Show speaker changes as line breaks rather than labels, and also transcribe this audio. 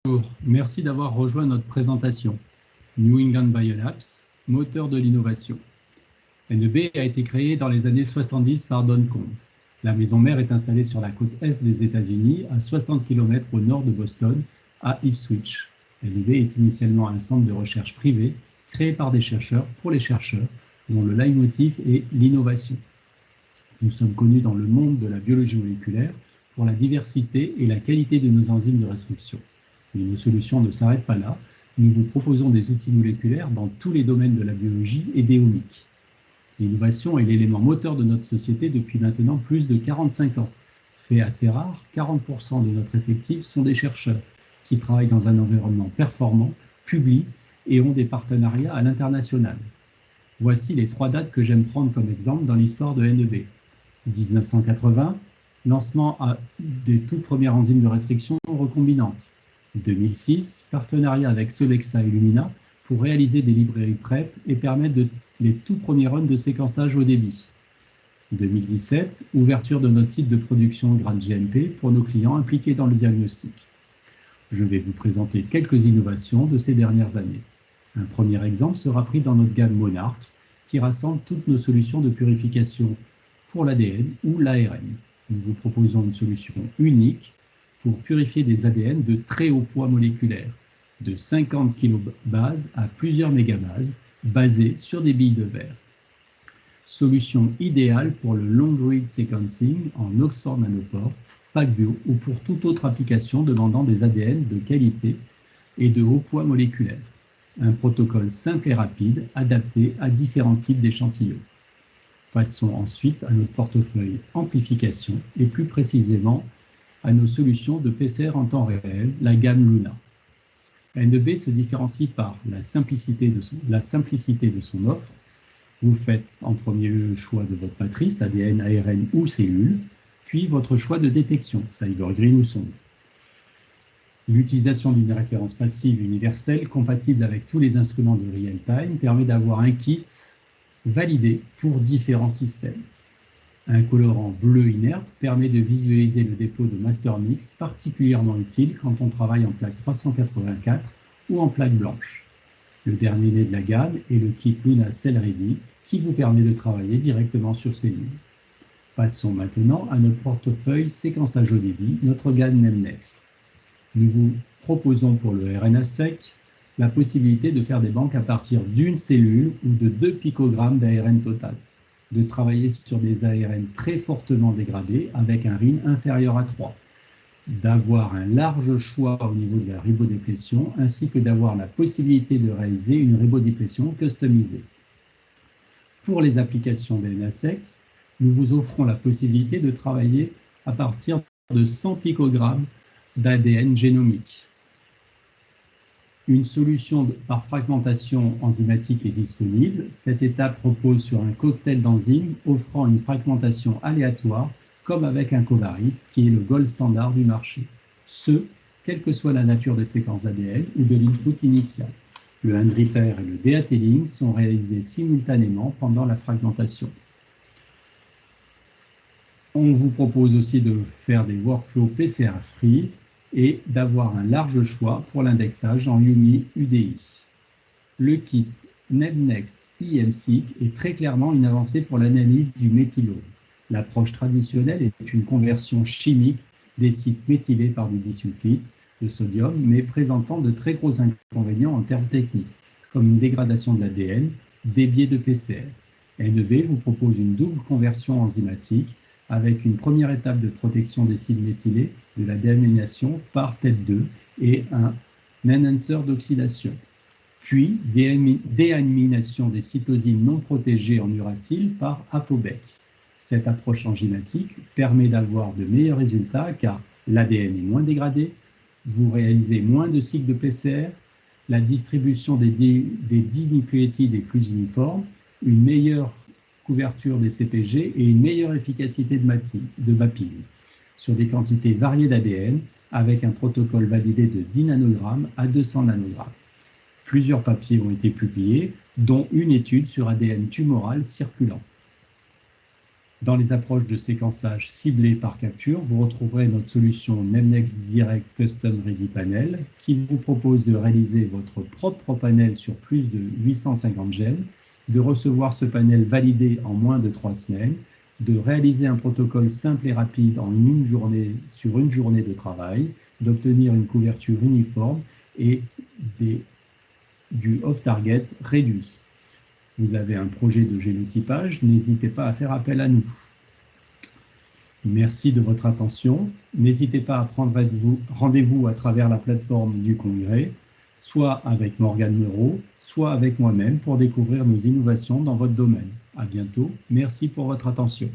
Bonjour, merci d'avoir rejoint notre présentation. New England Biolabs, moteur de l'innovation. NEB a été créé dans les années 70 par Don Kong. La maison mère est installée sur la côte est des États-Unis, à 60 km au nord de Boston, à Ipswich. NEB est initialement un centre de recherche privé créé par des chercheurs pour les chercheurs, dont le leitmotiv est l'innovation. Nous sommes connus dans le monde de la biologie moléculaire pour la diversité et la qualité de nos enzymes de restriction. Mais nos solutions ne s'arrêtent pas là. Nous vous proposons des outils moléculaires dans tous les domaines de la biologie et des omics. L'innovation est l'élément moteur de notre société depuis maintenant plus de 45 ans. Fait assez rare, 40% de notre effectif sont des chercheurs qui travaillent dans un environnement performant, publient et ont des partenariats à l'international. Voici les 3 dates que j'aime prendre comme exemple dans l'histoire de NEB. 1980, lancement des toutes premières enzymes de restriction recombinantes. 2006, partenariat avec Solexa et Illumina pour réaliser des librairies PrEP et permettre les tout premiers runs de séquençage haut débit. 2017, ouverture de notre site de production grade GMP pour nos clients impliqués dans le diagnostic. Je vais vous présenter quelques innovations de ces dernières années. Un premier exemple sera pris dans notre gamme Monarch, qui rassemble toutes nos solutions de purification pour l'ADN ou l'ARN. Nous vous proposons une solution unique pour purifier des ADN de très haut poids moléculaire, de 50 kilobases à plusieurs mégabases, basées sur des billes de verre. Solution idéale pour le long-read sequencing en Oxford Nanopore, PacBio ou pour toute autre application demandant des ADN de qualité et de haut poids moléculaire. Un protocole simple et rapide, adapté à différents types d'échantillons. Passons ensuite à notre portefeuille amplification et plus précisément à nos solutions de PCR en temps réel, la gamme Luna. NEB se différencie par la simplicité de son offre. Vous faites en premier lieu le choix de votre matrice, ADN, ARN ou cellule, puis votre choix de détection, Cybergreen ou sonde. L'utilisation d'une référence passive universelle compatible avec tous les instruments de real-time permet d'avoir un kit validé pour différents systèmes. Un colorant bleu inerte permet de visualiser le dépôt de master mix, particulièrement utile quand on travaille en plaque 384 ou en plaque blanche. Le dernier né de la gamme est le kit Luna Cell Ready qui vous permet de travailler directement sur cellules. Passons maintenant à notre portefeuille séquençage haut débit, notre gamme NemNext. Nous vous proposons pour le RNA sec la possibilité de faire des banques à partir d'une cellule ou de 2 picogrammes d'ARN total, de travailler sur des ARN très fortement dégradés avec un RIN inférieur à 3, d'avoir un large choix au niveau de la ribodéplétion, ainsi que d'avoir la possibilité de réaliser une ribodéplétion customisée. Pour les applications d'RNA sec, nous vous offrons la possibilité de travailler à partir de 100 picogrammes d'ADN génomique. Une solution par fragmentation enzymatique est disponible. Cette étape repose sur un cocktail d'enzymes offrant une fragmentation aléatoire, comme avec un Covaris, qui est le gold standard du marché. Ce, quelle que soit la nature des séquences d'ADN ou de l'input initial. Le hand repair et le déateling sont réalisés simultanément pendant la fragmentation. On vous propose aussi de faire des workflows PCR free et d'avoir un large choix pour l'indexage en UMI UDI. Le kit NemNext IMSeq est très clairement une avancée pour l'analyse du méthylome. L'approche traditionnelle est une conversion chimique des sites méthylés par du bisulfite de sodium, mais présentant de très gros inconvénients en termes techniques, comme une dégradation de l'ADN, des biais de PCR. NEB vous propose une double conversion enzymatique avec une première étape de protection des sites méthylés de la déamination par TET2 et un enhancer d'oxydation. Puis, déamination des cytosines non protégées en uracile par ApoBec. Cette approche enzymatique permet d'avoir de meilleurs résultats car l'ADN est moins dégradé, vous réalisez moins de cycles de PCR, la distribution des dinucléotides est plus uniforme, une meilleure couverture des CPG et une meilleure efficacité de mapping sur des quantités variées d'ADN avec un protocole validé de 10 nanogrammes à 200 nanogrammes. Plusieurs papiers ont été publiés, dont une étude sur ADN tumoral circulant. Dans les approches de séquençage ciblées par capture, vous retrouverez notre solution Nemnex Direct Custom Ready Panel qui vous propose de réaliser votre propre panel sur plus de 850 gènes, de recevoir ce panel validé en moins de 3 semaines, de réaliser un protocole simple et rapide en une journée sur une journée de travail, d'obtenir une couverture uniforme et du off-target réduit. Vous avez un projet de génotypage, n'hésitez pas à faire appel à nous. Merci de votre attention. N'hésitez pas à prendre rendez-vous à travers la plateforme du congrès, soit avec Morgane Mereau, soit avec moi-même pour découvrir nos innovations dans votre domaine. À bientôt. Merci pour votre attention.